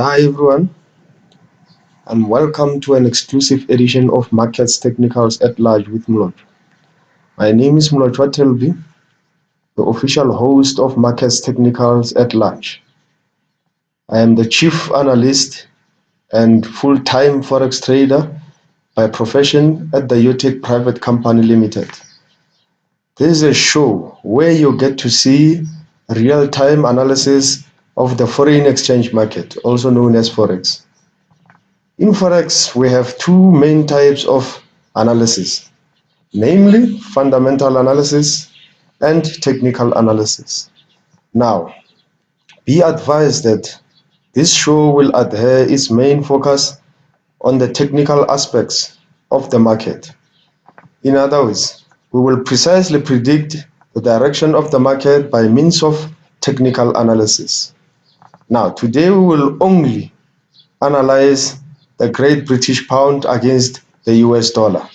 Hi everyone, and welcome to an exclusive edition of Markets Technicals at Large with Mlot. My name is Mlot Telbi, the official host of Markets Technicals at Large. I am the chief analyst and full-time forex trader by profession at the UTech Private Company Limited. This is a show where you get to see real-time analysis of the foreign exchange market, also known as forex. In forex, we have two main types of analysis, namely fundamental analysis and technical analysis. Now, be advised that this show will adhere its main focus on the technical aspects of the market. In other words, we will precisely predict the direction of the market by means of technical analysis. Now, today we will only analyze the Great British Pound against the US dollar.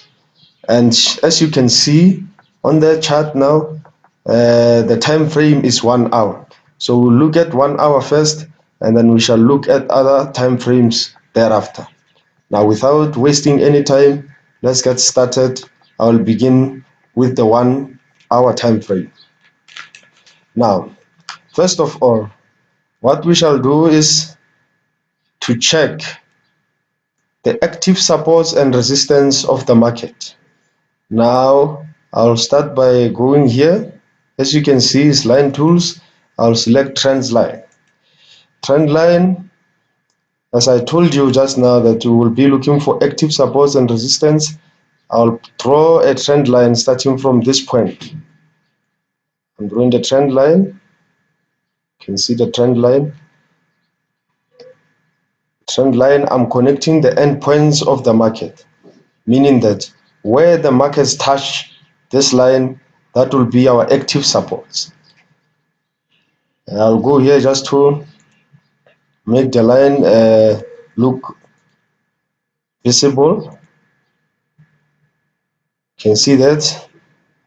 And as you can see on the chart now, the time frame is 1 hour. So we'll look at 1 hour first, and then we shall look at other time frames thereafter. Now, without wasting any time, let's get started. I will begin with the 1 hour time frame. Now, first of all, what we shall do is to check the active supports and resistance of the market. Now, I'll start by going here. As you can see, it's line tools. I'll select trend line. Trend line, as I told you just now that you will be looking for active supports and resistance. I'll draw a trend line starting from this point. I'm drawing the trend line. You can see the trend line. Trend line, I'm connecting the endpoints of the market, meaning that where the markets touch this line, that will be our active supports. I'll go here just to make the line look visible. You can see that.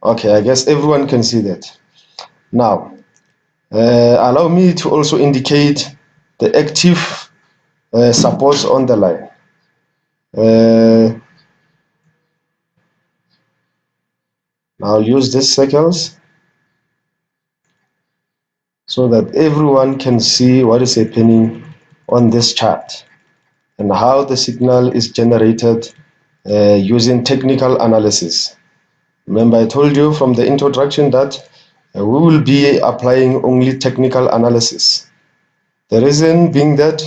Okay, I guess everyone can see that. Now, allow me to also indicate the active supports on the line. I'll use these circles so that everyone can see what is happening on this chart and how the signal is generated using technical analysis. Remember, I told you from the introduction that we will be applying only technical analysis. The reason being that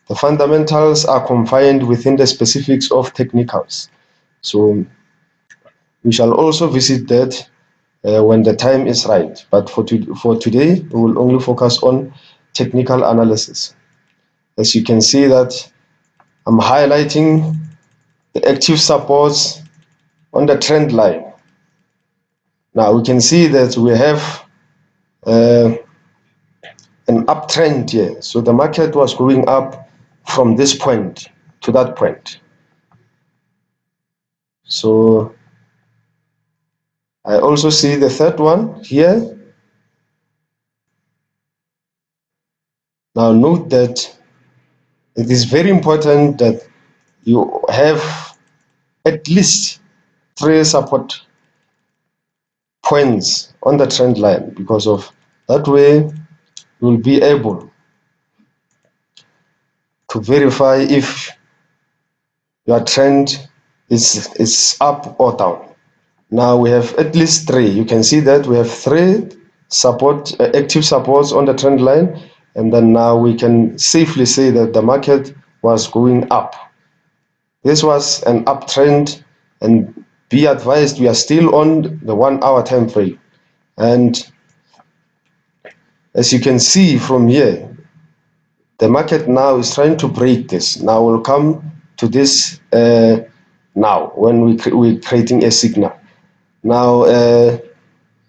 the fundamentals are confined within the specifics of technicals. So we shall also visit that when the time is right. But for today, we will only focus on technical analysis. As you can see that I'm highlighting the active supports on the trend line. Now we can see that we have an uptrend here. So the market was going up from this point to that point. So I also see the third one here. Now note that it is very important that you have at least 3 support points on the trend line, because of that way you will be able to verify if your trend is up or down. Now we have at least 3. You can see that we have 3 active supports on the trend line, and then now we can safely say that the market was going up. This was an uptrend, and be advised we are still on the 1 hour time frame. And as you can see from here, the market now is trying to break this. Now we'll come to this now when we're creating a signal. Now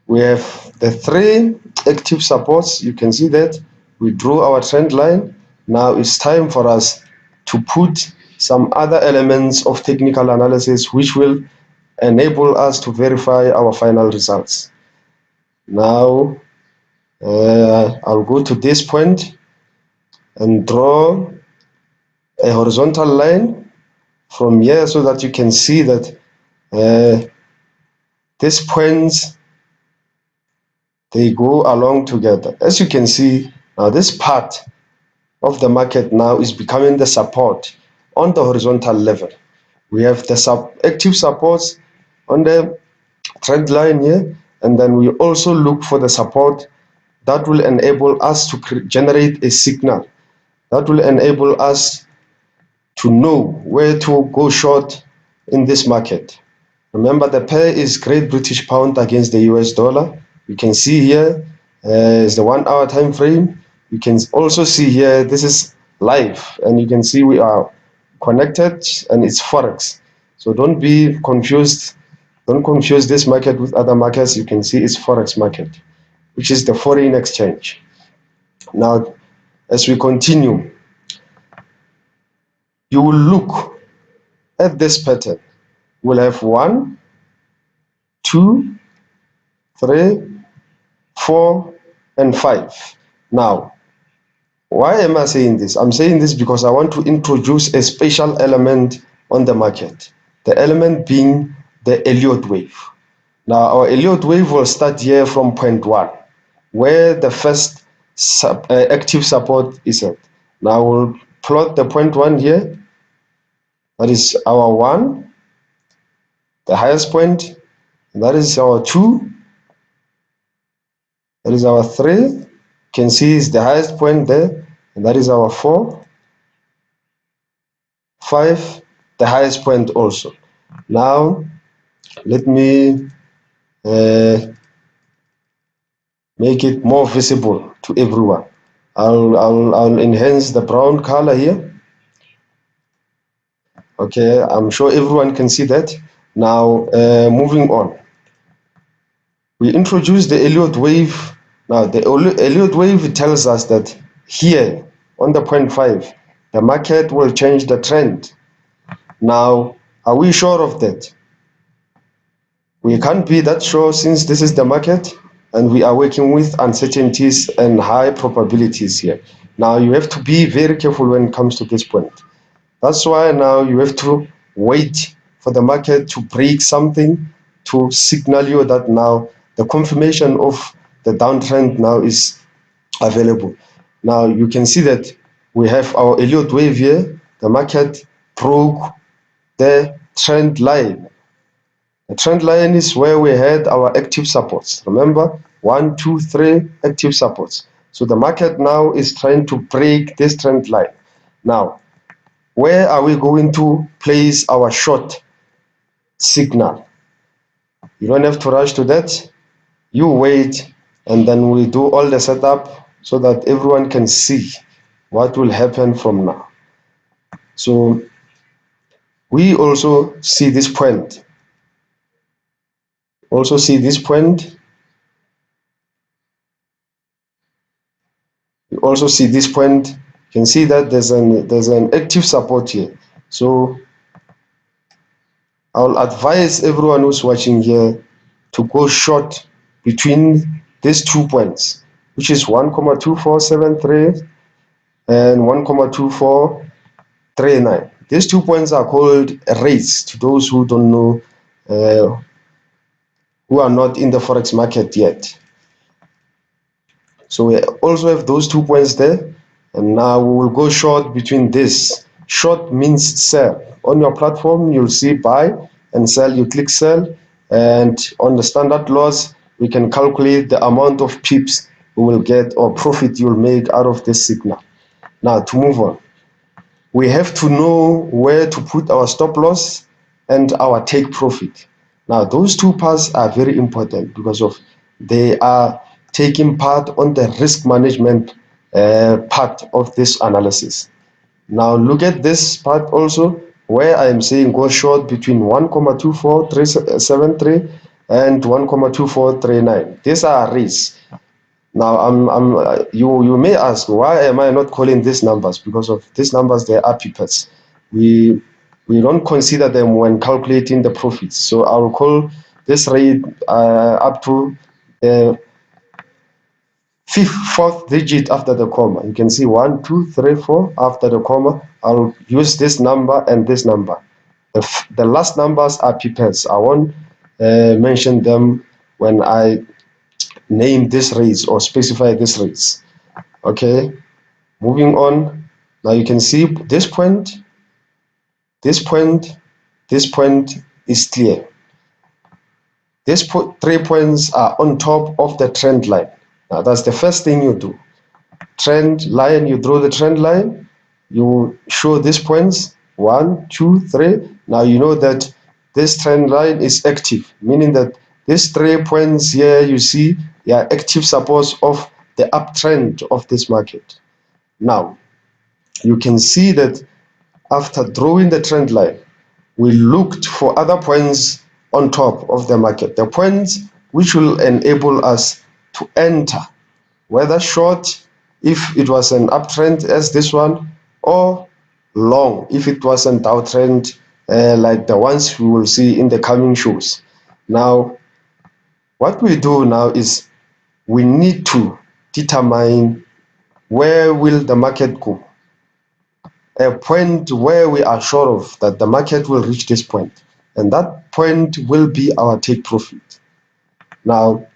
we have the 3 active supports. You can see that we drew our trend line. Now it's time for us to put some other elements of technical analysis which will enable us to verify our final results. Now I'll go to this point and draw a horizontal line from here so that you can see that these points, they go along together. As you can see, now this part of the market now is becoming the support on the horizontal level. We have the active supports on the trend line here, and then we also look for the support that will enable us to generate a signal that will enable us to know where to go short in this market. Remember, the pair is Great British Pound against the US dollar. You can see here is the 1 hour time frame. You can also see here, this is live, and you can see we are connected and it's Forex. So don't be confused. Don't confuse this market with other markets. You can see it's Forex market, which is the foreign exchange. Now, as we continue, you will look at this pattern. We'll have 1, 2, 3, 4, and 5. Now, why am I saying this? I'm saying this because I want to introduce a special element on the market. The element being the Elliott wave. Now, our Elliott wave will start here from point 1, where the first active support is at. Now, we'll plot the point 1 here. That is our 1, the highest point. That is our 2. That is our 3. You can see is the highest point there. And that is our 4. 5, the highest point also. Now, let me make it more visible to everyone. I'll enhance the brown color here. Okay, I'm sure everyone can see that. Now, moving on. We introduced the Elliott wave. Now, the Elliott wave tells us that here on the point 5, the market will change the trend. Now, are we sure of that? We can't be that sure since this is the market and we are working with uncertainties and high probabilities here. Now, you have to be very careful when it comes to this point. That's why now you have to wait for the market to break something to signal you that now the confirmation of the downtrend now is available. Now you can see that we have our Elliott wave here. The market broke the trend line. The trend line is where we had our active supports. Remember, 1, 2, 3 active supports. So the market now is trying to break this trend line. Now, where are we going to place our short signal? You don't have to rush to that. You wait, and then we do all the setup so that everyone can see what will happen from now. So we also see this point. Also see this point. You also see this point. You can see that there's an active support here. So I'll advise everyone who's watching here to go short between these 2 points, which is 1,2473 and 1,2439. These 2 points are called rates to those who don't know, who are not in the Forex market yet. So we also have those 2 points there. And now we will go short between this. Short means sell. On your platform, you'll see buy and sell. You click sell. And on the standard loss, we can calculate the amount of pips we will get or profit you'll make out of this signal. Now, to move on, we have to know where to put our stop loss and our take profit. Now, those 2 parts are very important because of they are taking part on the risk management part of this analysis. Now, look at this part also, where I am saying go short between 1,24373 and 1,2439. These are rates. Now, you may ask, why am I not calling these numbers? Because of these numbers, they are pipettes. We don't consider them when calculating the profits. So I will call this rate up to fourth digit after the comma. You can see 1, 2, 3, 4 after the comma. I'll use this number and this number. The last numbers are pipettes. I won't mention them when I name this rates or specify this rates. Okay, moving on. Now you can see this point, this point, this point is clear. These 3 points are on top of the trend line. Now that's the first thing you do. Trend line, you draw the trend line, you show these points 1, 2, 3. Now you know that this trend line is active, meaning that these 3 points here you see they are active supports of the uptrend of this market. Now you can see that after drawing the trend line, we looked for other points on top of the market, the points which will enable us to enter, whether short if it was an uptrend as this one, or long if it was an downtrend like the ones we will see in the coming shows. Now, what we do now is we need to determine where will the market go, a point where we are sure of that the market will reach this point, and that point will be our take profit. Now,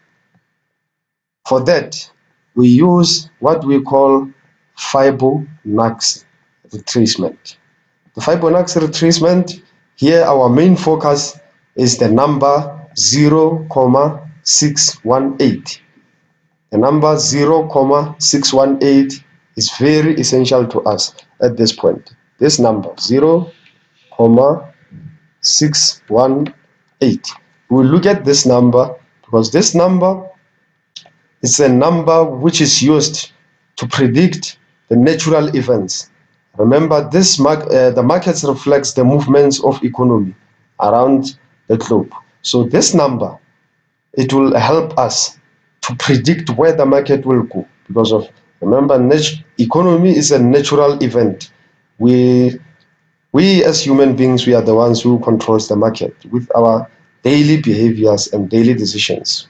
for that, we use what we call Fibonacci retracement. The Fibonacci retracement, here our main focus is the number 0,618. The number 0,618 is very essential to us at this point. This number 0,618. We'll look at this number because this number is a number which is used to predict the natural events. Remember, the markets reflects the movements of economy around the globe. So this number, it will help us to predict where the market will go because of, remember, economy is a natural event. We as human beings, we are the ones who controls the market with our daily behaviors and daily decisions,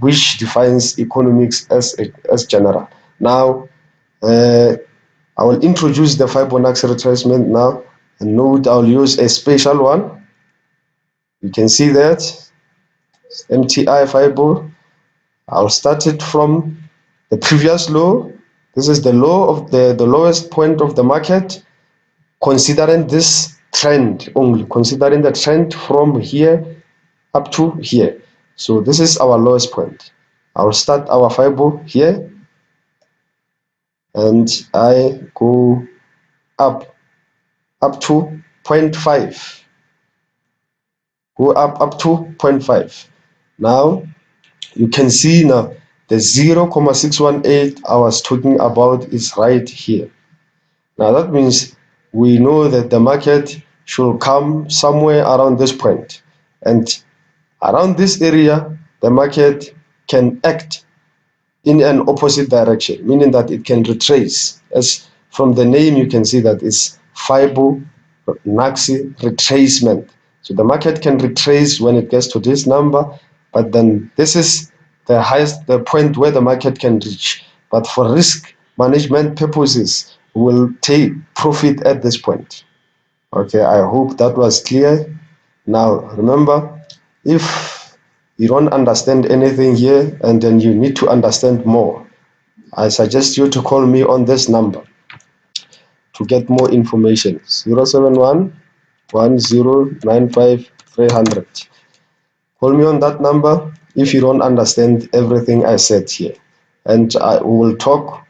which defines economics as general. Now, I will introduce the Fibonacci retracement now, and note I'll use a special one. You can see that MTI Fibo. I'll start it from the previous low. This is the low of the lowest point of the market, considering this trend only, considering the trend from here up to here. So this is our lowest point. I'll start our Fibo here, and I go up to 0.5. Go up to 0.5. Now you can see now the 0,618 I was talking about is right here. Now that means we know that the market should come somewhere around this point, and around this area the market can act in an opposite direction, meaning that it can retrace. As from the name you can see that it's Fibonacci retracement. So the market can retrace when it gets to this number, but then this is the point where the market can reach. But for risk management purposes, we'll take profit at this point. Okay, I hope that was clear. Now remember, if you don't understand anything here and then you need to understand more, I suggest you to call me on this number to get more information. 071 1095 300. Call me on that number if you don't understand everything I said here, and I will talk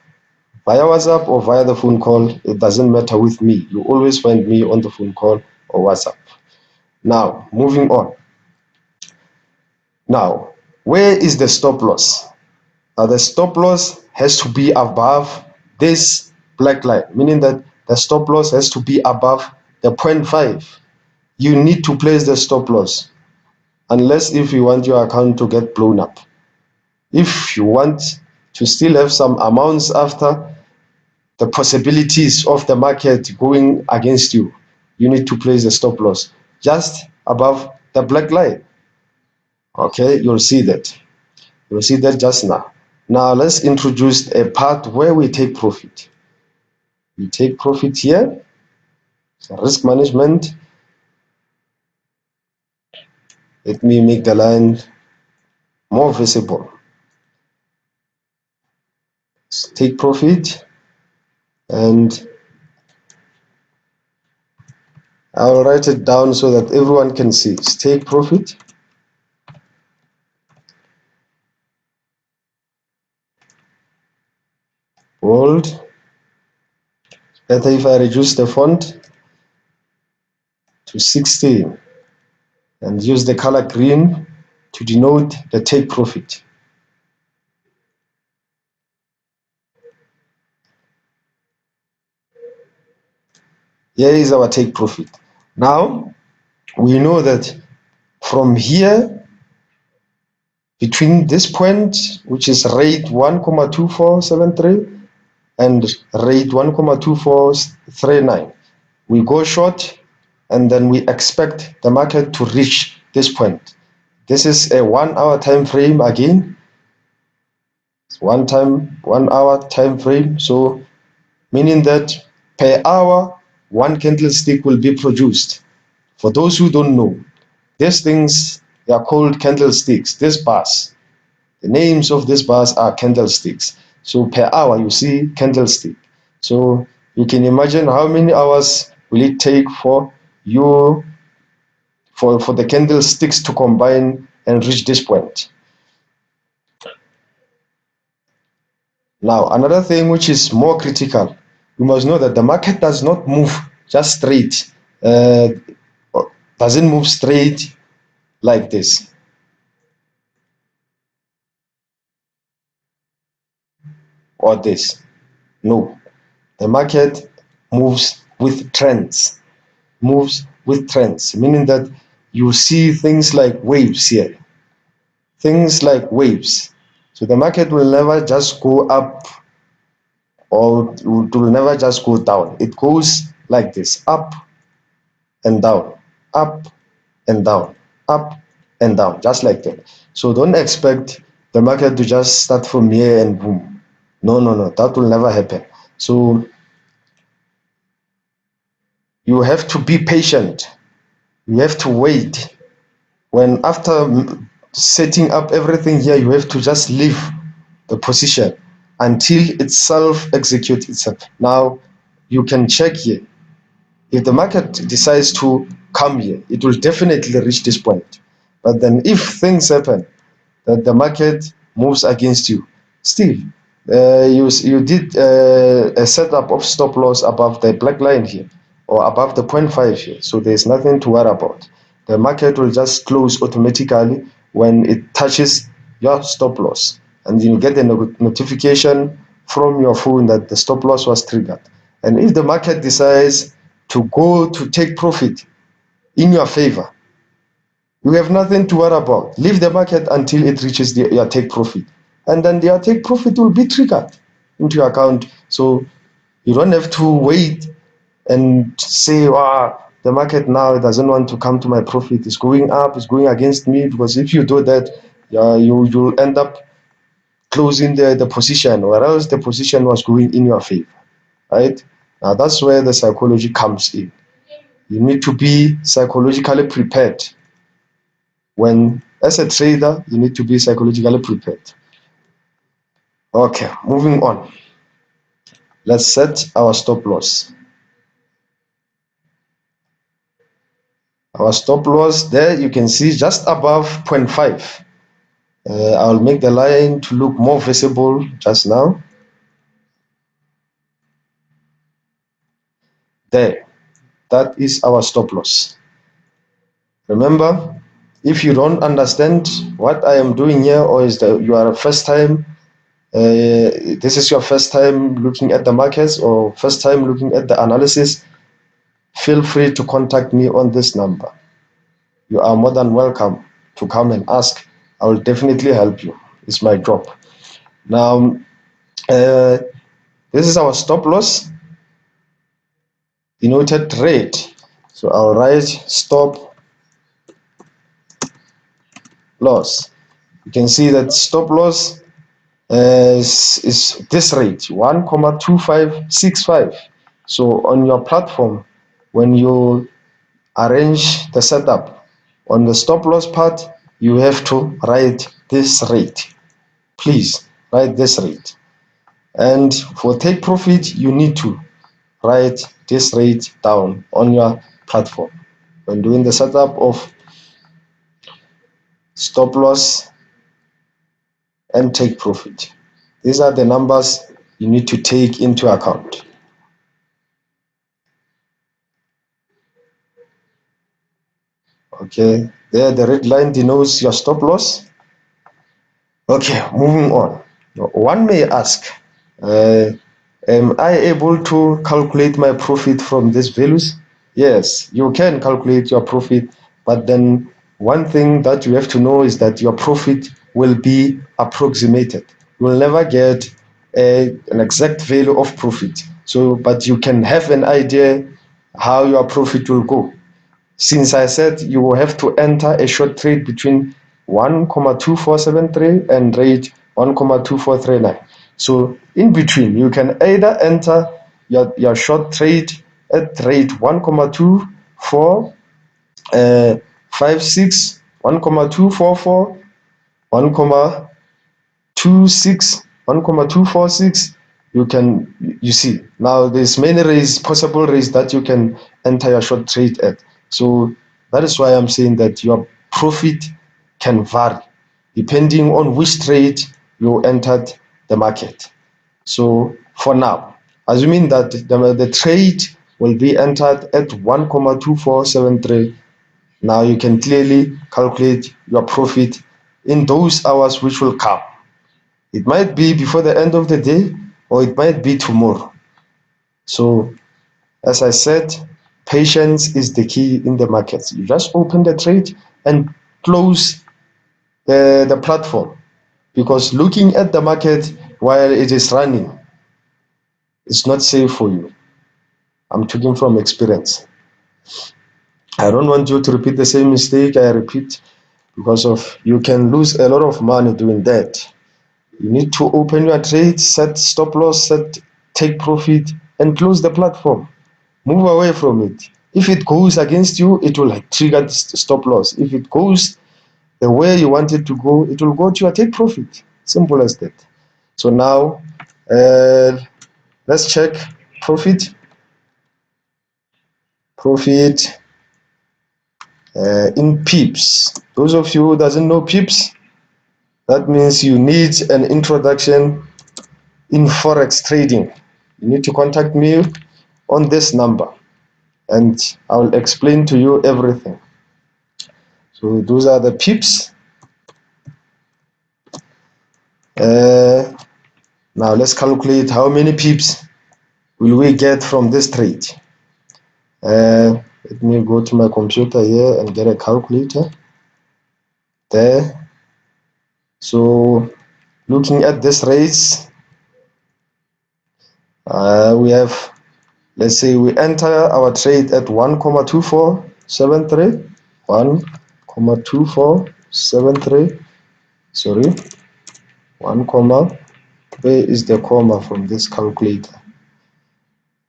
via WhatsApp or via the phone call. It doesn't matter with me. You always find me on the phone call or WhatsApp. Now, moving on. Now, where is the stop loss? The stop loss has to be above this black line, meaning that the stop loss has to be above the 0.5. You need to place the stop loss, unless if you want your account to get blown up. If you want to still have some amounts after the possibilities of the market going against you, you need to place the stop loss just above the black line. Okay, you'll see that. You'll see that just now. Now let's introduce a part where we take profit. We take profit here, so risk management. Let me make the line more visible. So take profit, and I'll write it down so that everyone can see. Take profit, bold. Better if I reduce the font to 16 and use the color green to denote the take profit. Here is our take profit. Now we know that from here, between this point, which is rate 1,2473 and rate 1,2439, we go short, and then we expect the market to reach this point. This is a 1 hour time frame again. It's 1 hour time frame. So meaning that per hour, one candlestick will be produced. For those who don't know, these things, they are called candlesticks. These bars, the names of these bars are candlesticks. So per hour, you see candlestick. So you can imagine how many hours will it take for you for the candlesticks to combine and reach this point. Now, another thing which is more critical, we must know that the market does not move just straight, doesn't move straight like this. Or this. No, the market moves with trends, meaning that you see things like waves here, things like waves. So the market will never just go up, or it will never just go down. It goes like this, up and down, up and down, up and down, just like that. So don't expect the market to just start from here and boom. No, that will never happen. So you have to be patient. You have to wait. When after setting up everything here, you have to just leave the position until it self-executes itself. Now you can check here. If the market decides to come here, it will definitely reach this point. But then if things happen that the market moves against you, still you did a setup of stop loss above the black line here, or above the 0.5 here, so there's nothing to worry about. The market will just close automatically when it touches your stop loss, and you'll get a notification from your phone that the stop loss was triggered. And if the market decides to go to take profit in your favor, you have nothing to worry about. Leave the market until it reaches your take profit, and then your take profit will be triggered into your account. So you don't have to wait and say, wow, the market now doesn't want to come to my profit. It's going up, it's going against me. Because if you do that, you'll end up closing the position, whereas the position was going in your favor, right? Now that's where the psychology comes in. You need to be psychologically prepared. When, as a trader, you need to be psychologically prepared. Okay, moving on. Let's set our stop loss. Our stop loss there, you can see just above 0.5. I'll make the line to look more visible just now. There, that is our stop loss. Remember, if you don't understand what I am doing here, or is that you are a first time, this is your first time looking at the markets or first time looking at the analysis, feel free to contact me on this number. You are more than welcome to come and ask. I will definitely help you. It's my job. Now, this is our stop loss, denoted red. So I'll write stop loss. You can see that stop loss is this rate 1,2565. So on your platform, when you arrange the setup on the stop loss part, you have to write this rate. Please write this rate. And for take profit, you need to write this rate down on your platform when doing the setup of stop loss and take profit. These are the numbers you need to take into account. Okay, there the red line denotes your stop loss. Okay, moving on. One may ask, am I able to calculate my profit from these values? Yes, you can calculate your profit, but then one thing that you have to know is that your profit will be approximated. You will never get an exact value of profit. So, but you can have an idea how your profit will go. Since I said you will have to enter a short trade between 1,2473 and rate 1,2439. So in between, you can either enter your short trade at rate 1,2456, 1,244, 1,26, 1,246. You see now there's many possible rates that you can enter your short trade at. So that is why I'm saying that your profit can vary depending on which trade you entered the market. So for now, assuming that the trade will be entered at 1,2473, now you can clearly calculate your profit in those hours which will come. It might be before the end of the day, or it might be tomorrow. So, as I said, patience is the key in the markets. You just open the trade and close the platform, because looking at the market while it is running is not safe for you. I'm talking from experience. I don't want you to repeat the same mistake I repeat, because of you can lose a lot of money doing that. You need to open your trade, set stop loss, set take profit, and close the platform. Move away from it. If it goes against you, it will trigger the stop loss. If it goes the way you want it to go, it will go to your take profit. Simple as that. So now, let's check profit. Profit in pips. Those of you who doesn't know pips, that means you need an introduction in forex trading. You need to contact me on this number and I will explain to you everything. So those are the pips. Now let's calculate how many pips will we get from this trade. Let me go to my computer here and get a calculator there. So looking at this rates, we have, let's say we enter our trade at 1,2473, 1,2473, sorry, 1 comma, where is the comma from this calculator?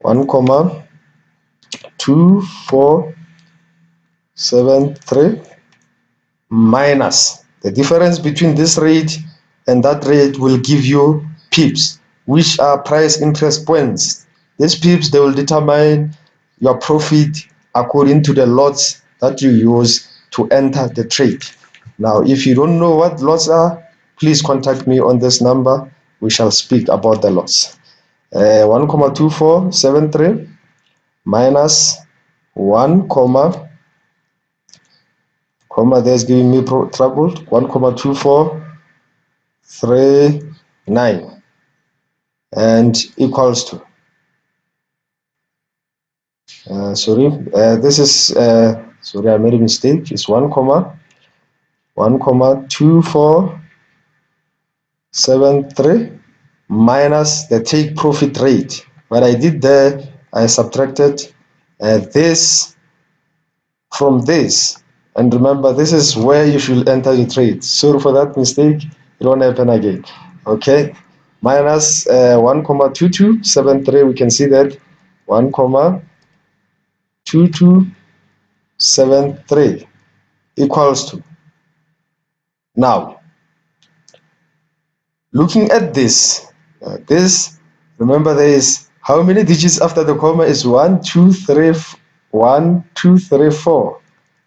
1,2473 minus the difference between this rate and that rate will give you pips, which are price interest points. These pips, they will determine your profit according to the lots that you use to enter the trade. Now, if you don't know what lots are, please contact me on this number. We shall speak about the lots. 1,2473 minus 1, comma, there's giving me trouble, 1,2439 and equals to, this is, sorry, I made a mistake. It's 1,2473 minus the take profit rate. What I did there, I subtracted this from this. And remember, this is where you should enter your trade. Sorry for that mistake. It won't happen again. Okay, minus 1,2273. We can see that 1,2273 equals to. Now, looking at this, remember there is how many digits after the comma is 1, 2, 3, 1, 2, 3, 4.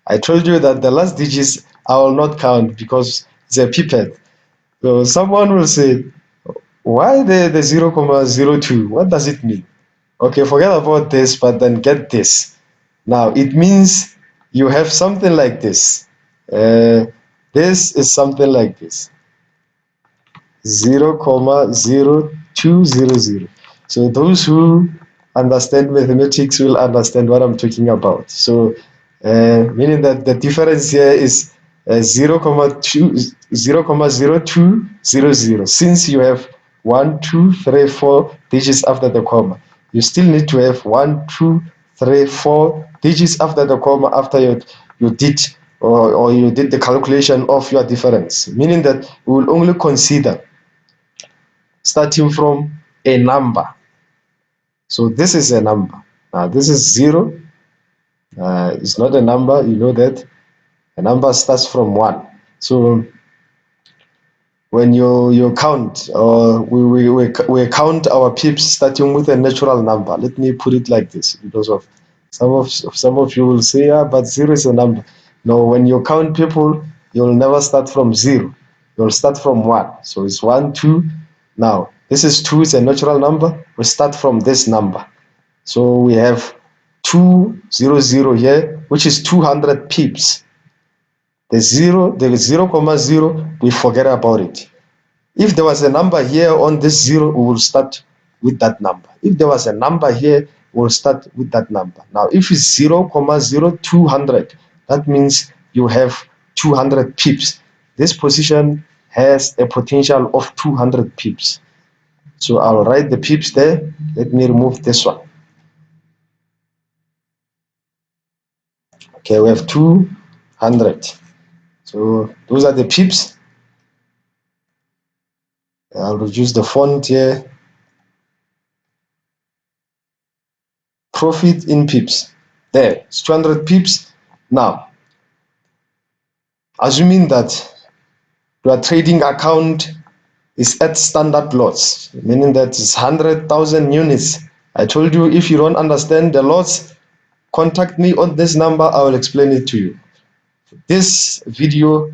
I told you that the last digits I will not count because it's a pipette. So someone will say, why the 0,02? What does it mean? Okay, forget about this, but then get this. Now, it means you have something like this. This is something like this. 0,0200. So those who understand mathematics will understand what I'm talking about. So meaning that the difference here is 0,0200. Since you have 1, 2, 3, 4 digits after the comma, you still need to have 1, 2, 3, 4 digits after the comma after you did or you did the calculation of your difference. Meaning that we will only consider starting from a number. So this is a number. Now this is 0. It's not a number. You know that a number starts from 1. So when you count, or we count our pips starting with a natural number. Let me put it like this, because of some of you will say, yeah, but 0 is a number. No, when you count people, you'll never start from 0. You'll start from 1. So it's 1, 2. Now this is 2. It's a natural number. We start from this number. So we have 200 here, which is 200 pips. The 0, we forget about it. If there was a number here on this 0, we will start with that number. If there was a number here, we'll start with that number. Now, if it's 0,0200, that means you have 200 pips. This position has a potential of 200 pips. So I'll write the pips there. Let me remove this one. Okay, we have 200. So those are the pips. I'll reduce the font here. Profit in pips. There, it's 200 pips. Now, assuming that your trading account is at standard lots, meaning that it's 100,000 units. I told you, if you don't understand the lots, contact me on this number. I will explain it to you. This video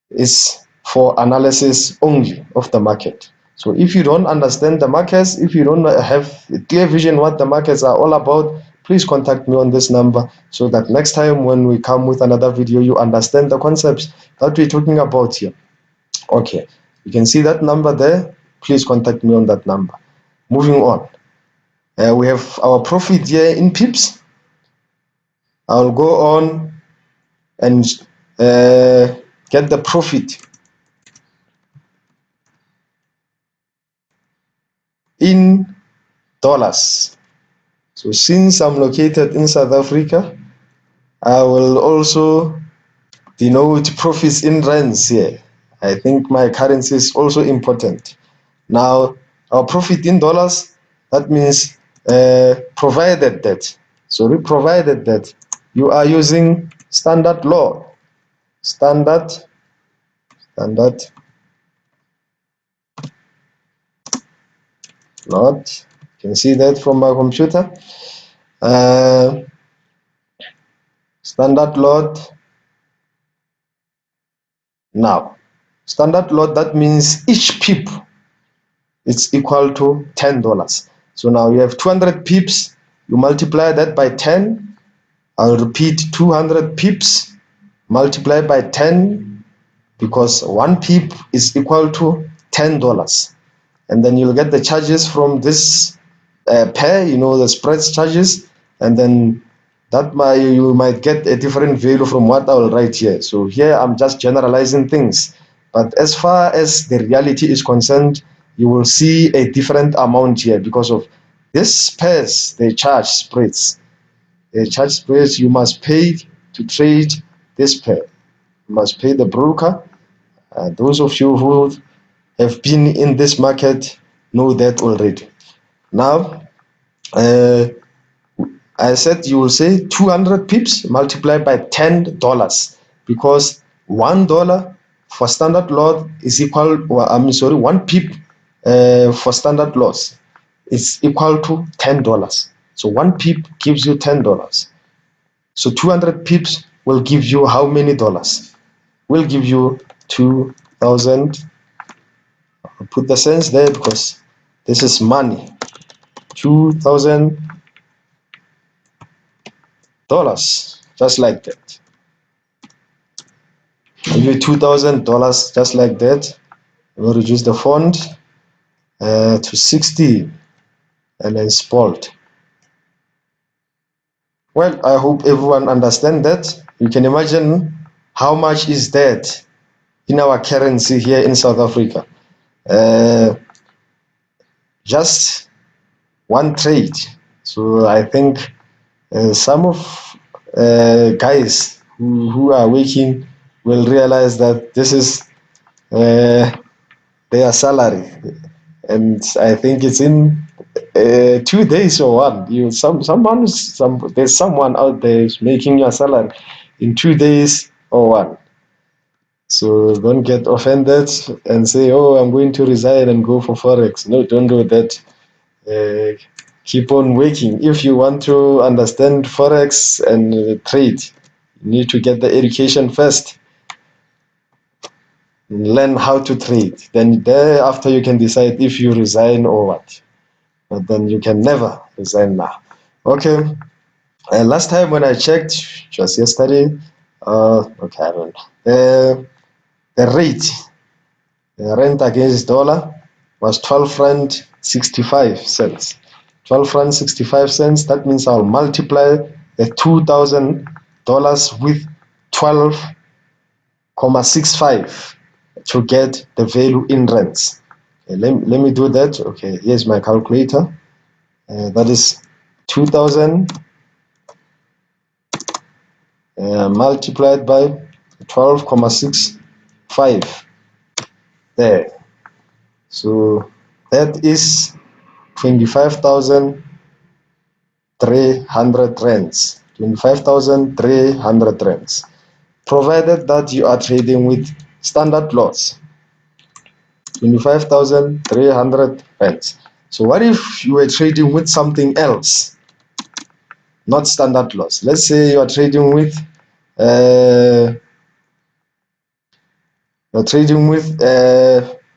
is for analysis only of the market. So if you don't understand the markets, if you don't have a clear vision what the markets are all about, please contact me on this number, so that next time when we come with another video, you understand the concepts that we're talking about here. Okay, you can see that number there. Please contact me on that number. Moving on, we have our profit here in pips. I'll go on and get the profit in dollars. So since I'm located in South Africa, I will also denote profits in rands here. I think my currency is also important. Now, our profit in dollars, that means provided that, provided that you are using standard law, standard lot. You can see that from my computer. Standard lot. Now, standard lot, that means each pip is equal to $10. So now you have 200 pips, you multiply that by 10. I'll repeat, 200 pips multiplied by 10, because one pip is equal to $10. And then you'll get the charges from this pair, the spreads charges, and then you might get a different value from what I will write here. So here I'm just generalizing things, but as far as the reality is concerned, you will see a different amount here because of this pairs. They charge spreads. They charge spreads. You must pay to trade this pair. You must pay the broker Those of you who have been in this market know that already. Now, I said you will say 200 pips multiplied by $10 because $1 for standard lot is equal, well, I'm sorry, 1 pip for standard loss is equal to $10. So 1 pip gives you $10. So 200 pips will give you how many dollars? Will give you 2,000. I'll put the cents there because this is money. $2,000, just like that. Maybe $2,000, just like that. We'll reduce the font to 60 and then spelled. Well, I hope everyone understands that. You can imagine how much is that in our currency here in South Africa. Just one trade. So I think some of guys who are working will realize that this is their salary, and I think it's in 2 days or one. There's someone out there who's making your salary in 2 days or one. So don't get offended and say, "Oh, I'm going to resign and go for forex." No, don't do that. Keep on working. If you want to understand forex and trade, you need to get the education first. Learn how to trade. Then thereafter you can decide if you resign or what. But then you can never resign now. Okay. Last time when I checked, just yesterday, okay, I don't know. The rate, the rent against dollar was 12 rand 65 cents. 12 rand 65 cents. That means I'll multiply the $2,000 with 12.65 to get the value in rands. Okay, let me do that. Okay, here's my calculator. That is 2,000 multiplied by 12.65 there. So that is 25,300 rands. 25,300 rands. Provided that you are trading with standard lots. 25,300 rands. So what if you were trading with something else, not standard lots? Let's say you are trading with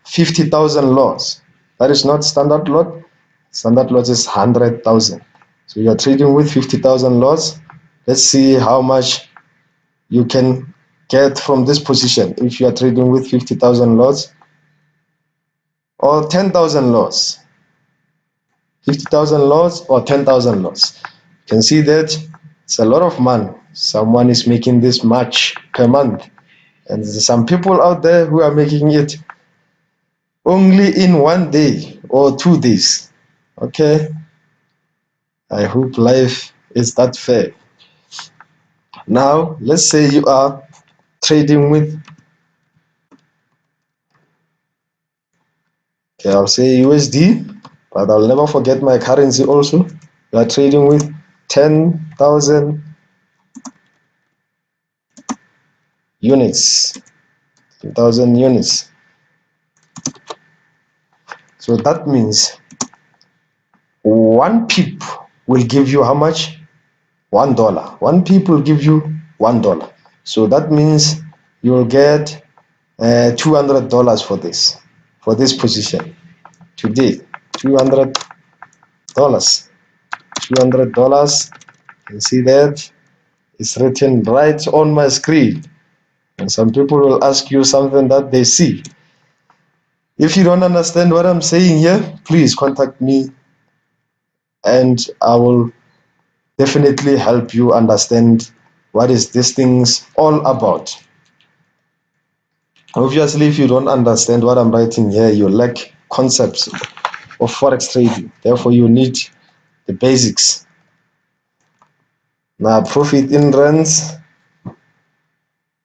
50,000 lots. That is not standard lot. Standard lot is 100,000. So you are trading with 50,000 lots. Let's see how much you can get from this position if you are trading with 50,000 lots or 10,000 lots. 50,000 lots or 10,000 lots. You can see that it's a lot of money. Someone is making this much per month. And there's some people out there who are making it only in 1 day or 2 days. Okay? I hope life is that fair. Now, let's say you are trading with, okay, I'll say USD, but I'll never forget my currency also. You are trading with 10,000 units. 10,000 units. So that means 1 pip will give you how much? $1. 1 pip will give you $1. So that means you will get $200 for this position today. $200. $200. You can see that it's written right on my screen. And some people will ask you something that they see. If you don't understand what I'm saying here, please contact me and I will definitely help you understand what is this things all about. Obviously, if you don't understand what I'm writing here, you lack concepts of forex trading. Therefore, you need the basics. Now, profit in rands.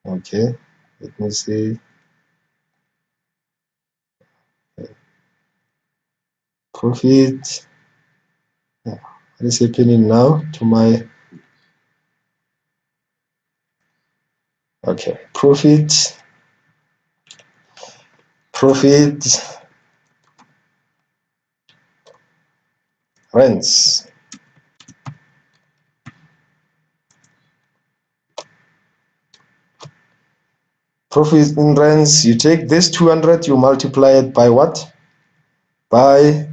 Okay, let me see. Profit. Yeah. What is happening now to my, okay, profit rents. Profit in rents, you take this 200, you multiply it by what? By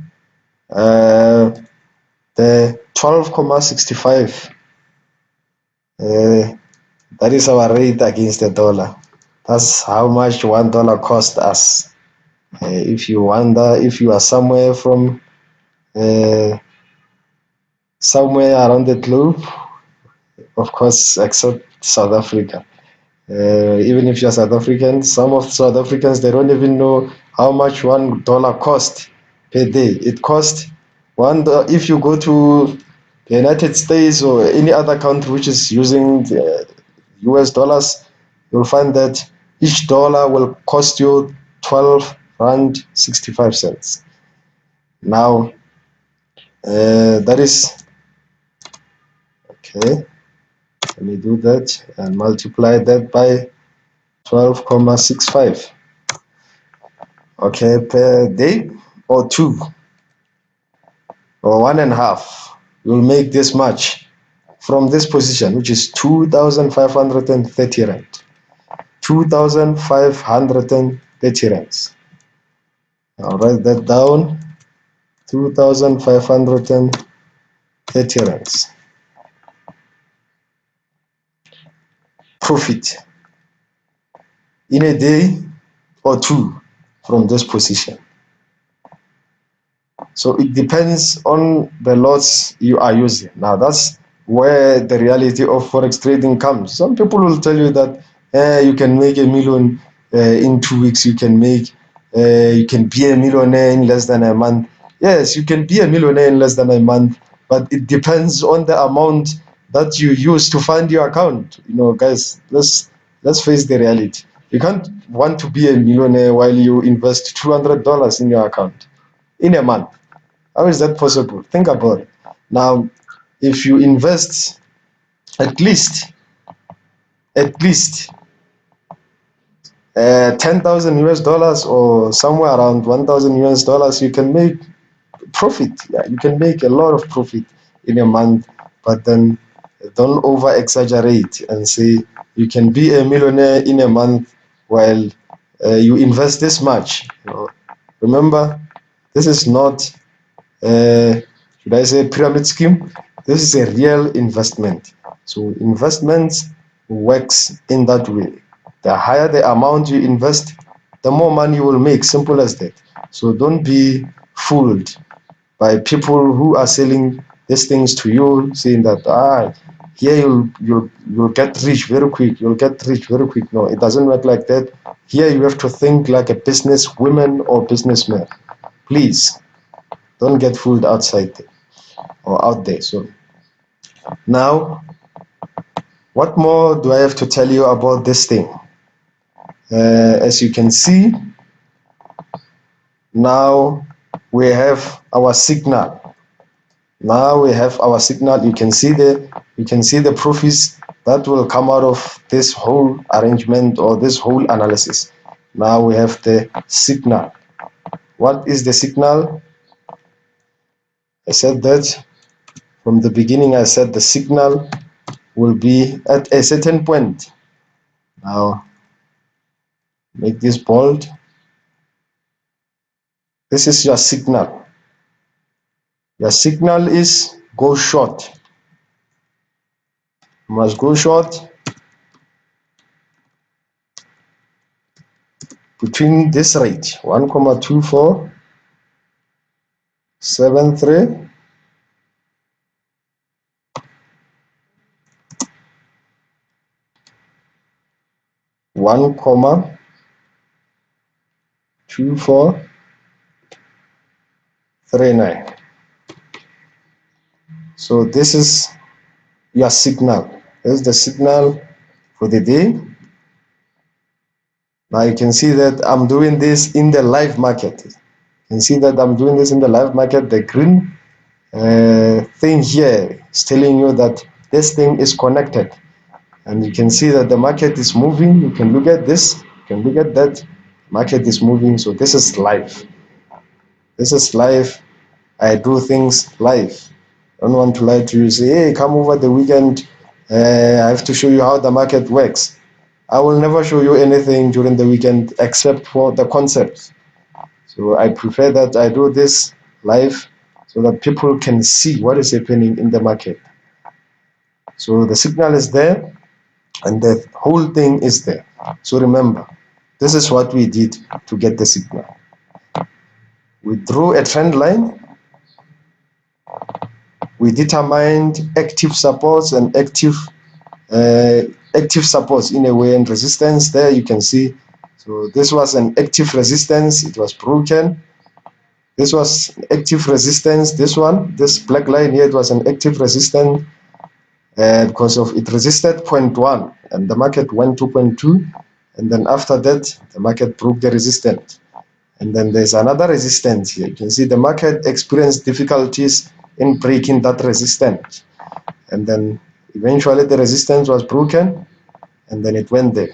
the 12.65. That is our rate against the dollar. That's how much $1 cost us. If you wonder if you are somewhere from somewhere around the globe, of course, except South Africa. Even if you're South African, some of South Africans, they don't even know how much $1 cost per day. It costs if you go to the United States or any other country which is using the US dollars, you'll find that each dollar will cost you 12 rand 65 cents. Now, that is, okay, let me do that and multiply that by 12.65. Okay, per day or two or 1.5, you'll make this much from this position, which is 2,530 rand. 2,530 rands. I'll write that down. 2,530 rands. Profit in a day or two from this position. So it depends on the lots you are using. Now that's where the reality of forex trading comes. Some people will tell you that you can make $1 million in 2 weeks. You can be a millionaire in less than a month. Yes, you can be a millionaire in less than a month, but it depends on the amount that you use to fund your account. Guys, let's face the reality. You can't want to be a millionaire while you invest $200 in your account in a month. How is that possible? Think about it. Now, if you invest at least 10,000 US dollars or somewhere around 1,000 US dollars, you can make profit. Yeah, you can make a lot of profit in a month, but then don't over exaggerate and say you can be a millionaire in a month while you invest this much. Remember, this is not should I say pyramid scheme? This is a real investment. So investments works in that way. The higher the amount you invest, the more money you will make. Simple as that. So don't be fooled by people who are selling these things to you, saying that here you'll get rich very quick. You'll get rich very quick. No, it doesn't work like that. Here you have to think like a business woman or businessman. Please don't get fooled outside there or out there. So now, what more do I have to tell you about this thing? As you can see, now we have our signal. Now we have our signal. You can see the profits that will come out of this whole arrangement or this whole analysis. Now we have the signal. What is the signal? I said that from the beginning. I said the signal will be at a certain point. Now make this bold. This is your signal. Your signal is go short. You must go short between this rate 1,2473 1,2439. So this is your signal. This is the signal for the day. Now you can see that I'm doing this in the live market. You can see that I'm doing this in the live market. The green thing here is telling you that this thing is connected, and you can see that the market is moving. You can look at this, you can look at that. Market is moving, so this is live. This is live. I do things live. I don't want to lie to you. Say, hey, come over the weekend. I have to show you how the market works. I will never show you anything during the weekend except for the concepts. So I prefer that I do this live so that people can see what is happening in the market. So the signal is there and the whole thing is there. So remember, this is what we did to get the signal. We drew a trend line. We determined active supports and active supports in a way, and resistance there you can see. So this was an active resistance. It was broken. This was active resistance. This one, this black line here, it was an active resistance because of it resisted 0.1 and the market went to 0.2, and then after that the market broke the resistance. And then there's another resistance here. You can see the market experienced difficulties in breaking that resistance, and then eventually the resistance was broken and then it went there.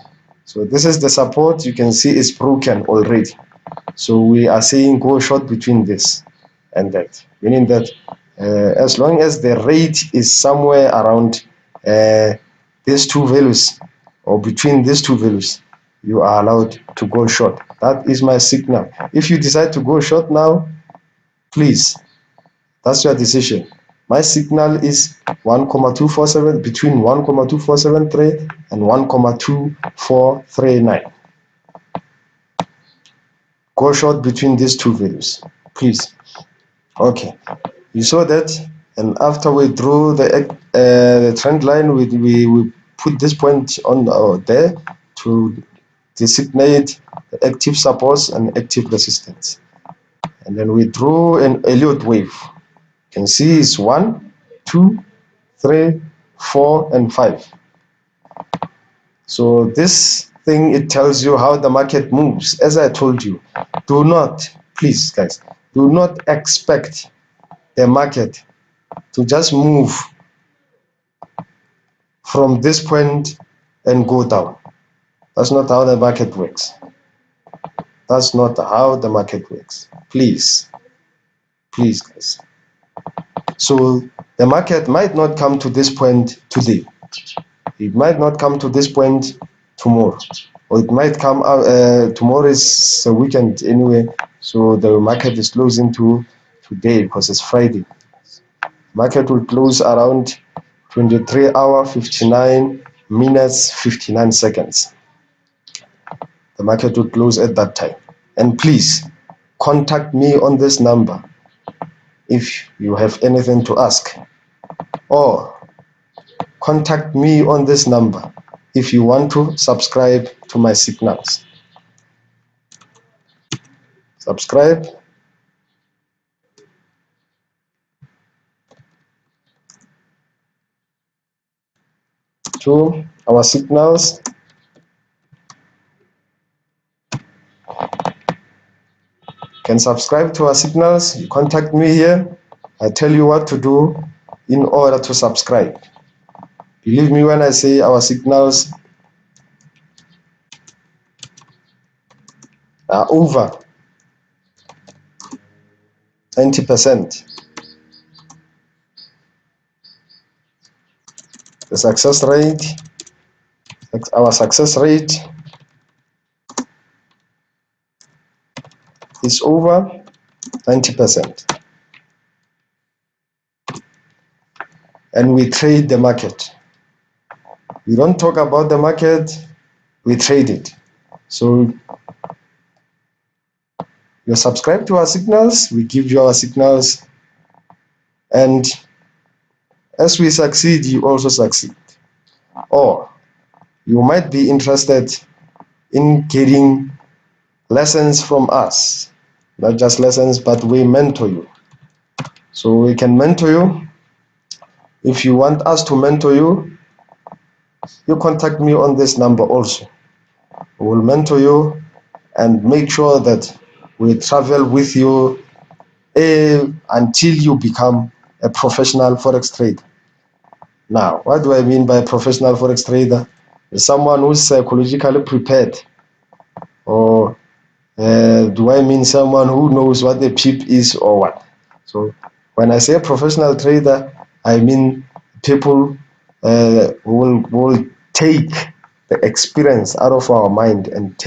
So this is the support. You can see it's broken already. So we are saying go short between this and that, meaning that as long as the rate is somewhere around these two values or between these two values, you are allowed to go short. That is my signal. If you decide to go short now, please, that's your decision. My signal is 1,247, between 1,2473 and 1,2439. Go short between these two values, please. Okay, you saw that, and after we drew the trend line, we put this point on there to designate the active supports and active resistance, and then we drew an Elliott wave. You can see it's 1, 2, 3, 4, and 5. So this thing, it tells you how the market moves. As I told you, do not, please guys, do not expect the market to just move from this point and go down. That's not how the market works. That's not how the market works. Please, please guys. So the market might not come to this point today. It might not come to this point tomorrow, or it might come out tomorrow is a weekend anyway, so the market is closing to today because it's Friday. Market will close around 23 hours 59 minutes 59 seconds. The market will close at that time. And please contact me on this number if you have anything to ask, or contact me on this number if you want to subscribe to my signals. Subscribe. To our signals. Can subscribe to our signals. You contact me here. I tell you what to do in order to subscribe. Believe me when I say our signals are over 90%. The success rate, our success rate is over 90%. And we trade the market. We don't talk about the market, we trade it. So you subscribe to our signals, we give you our signals, and as we succeed, you also succeed. Or you might be interested in getting lessons from us. Not just lessons, but we mentor you. So we can mentor you. If you want us to mentor you, you contact me on this number also. We will mentor you and make sure that We travel with you until you become a professional forex trader. Now, what do I mean by professional forex trader? Someone who's psychologically prepared, or do I mean someone who knows what the PIP is or what? So when I say professional trader, I mean people will take the experience out of our mind and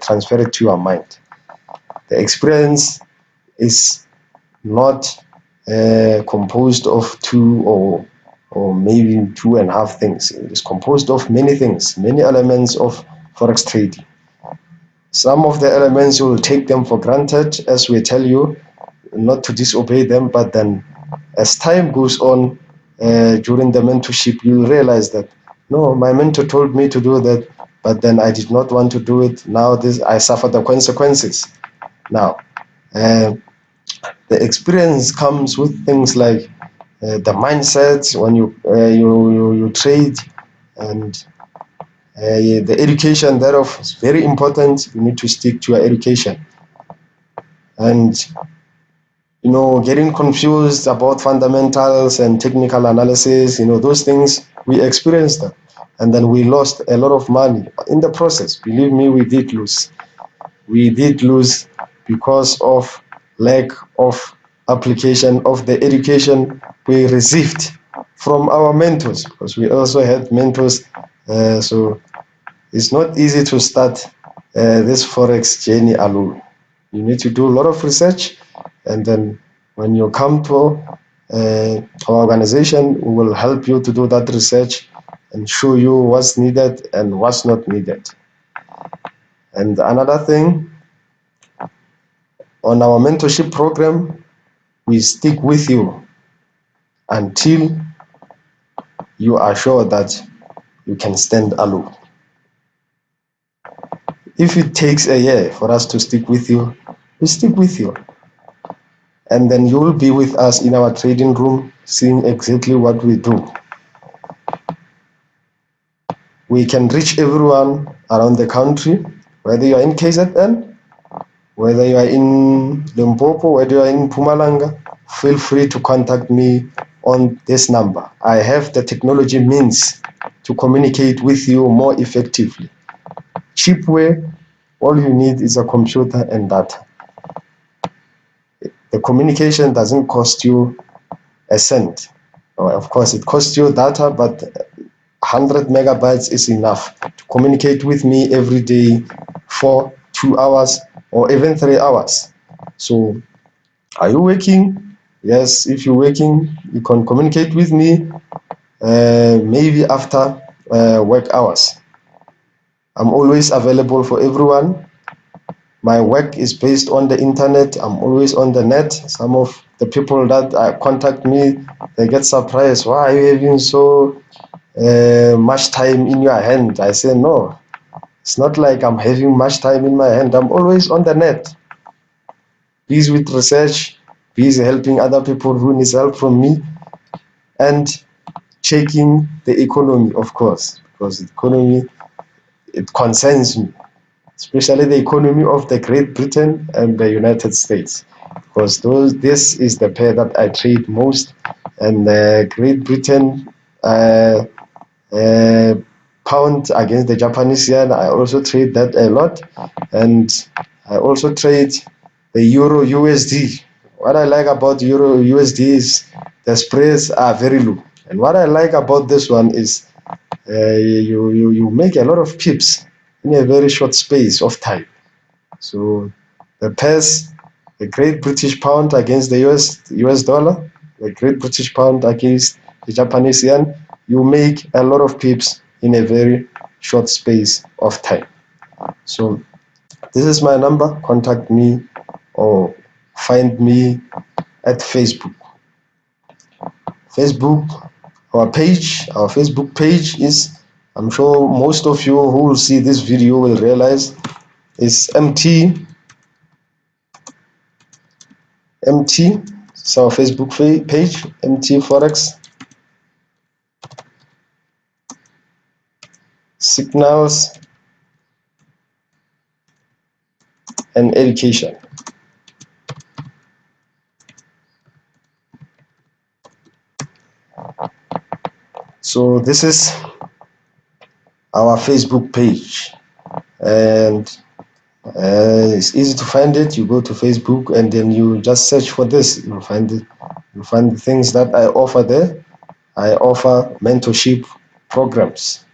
transfer it to our mind. The experience is not composed of two or maybe two and a half things. It is composed of many things, many elements of forex trading. Some of the elements you will take them for granted, as we tell you, not to disobey them, but then as time goes on during the mentorship, you'll realize that, no, my mentor told me to do that, but then I did not want to do it. Now I suffer the consequences. Now, the experience comes with things like the mindset when you trade, and the education thereof is very important. You need to stick to your education. And getting confused about fundamentals and technical analysis, those things, we experienced them. And then we lost a lot of money in the process. Believe me, we did lose. We did lose because of lack of application of the education we received from our mentors, because we also had mentors. So it's not easy to start this forex journey alone. You need to do a lot of research, and then when you come to our organization, we will help you to do that research and show you what's needed and what's not needed. And another thing, on our mentorship program, we stick with you until you are sure that you can stand alone. If it takes a year for us to stick with you, we stick with you. And then you will be with us in our trading room, seeing exactly what we do. We can reach everyone around the country, whether you are in KZN, whether you are in Limpopo, whether you are in Mpumalanga. Feel free to contact me on this number. I have the technology means to communicate with you more effectively. Cheap way, all you need is a computer and data. The communication doesn't cost you a cent. Of course, it costs you data, but 100 megabytes is enough to communicate with me every day for 2 hours or even 3 hours. So, are you working? Yes, if you're working, you can communicate with me maybe after work hours. I'm always available for everyone. My work is based on the internet. I'm always on the net. Some of the people that contact me, they get surprised. Why are you having so much time in your hand? I say, no, it's not like I'm having much time in my hand. I'm always on the net, busy with research, busy helping other people who need help from me, and checking the economy, of course, because the economy, it concerns me, especially the economy of the Great Britain and the United States, because this is the pair that I trade most. And Great Britain, pound against the Japanese yen, I also trade that a lot. And I also trade the Euro USD. What I like about Euro USD is the spreads are very low. And what I like about this one is you make a lot of pips in a very short space of time. So the pairs, the Great British Pound against the US dollar, the Great British Pound against the Japanese yen, you make a lot of pips in a very short space of time. So this is my number. Contact me or find me at Facebook. Our Facebook page is, I'm sure most of you who will see this video will realize, is MT. It's our Facebook page, MT Forex Signals and Education. So this is our Facebook page, and it's easy to find it. You go to Facebook and then you just search for this. You'll find it. You'll find the things that I offer there. I offer mentorship programs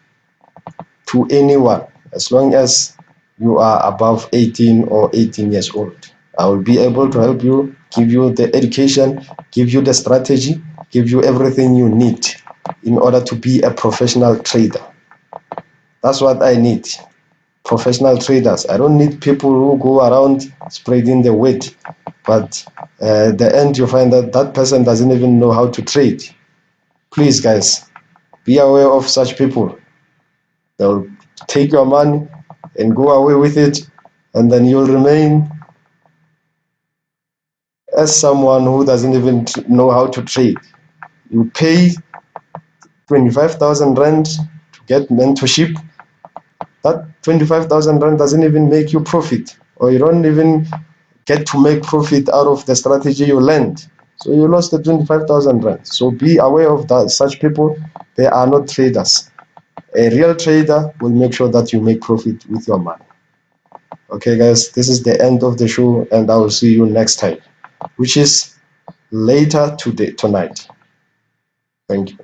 to anyone as long as you are above 18 or 18 years old. I will be able to help you, give you the education, give you the strategy, give you everything you need in order to be a professional trader. That's what I need. Professional traders. I don't need people who go around spreading the word, but at the end you find that that person doesn't even know how to trade. Please, guys, be aware of such people. They'll take your money and go away with it, and then you'll remain as someone who doesn't even know how to trade. You pay 25,000 rand to get mentorship. That 25,000 rand doesn't even make you profit, or you don't even get to make profit out of the strategy you learned. So you lost the 25,000 rand. So be aware of that. Such people, they are not traders. A real trader will make sure that you make profit with your money. Okay, guys, this is the end of the show, and I will see you next time, which is later tonight. Thank you.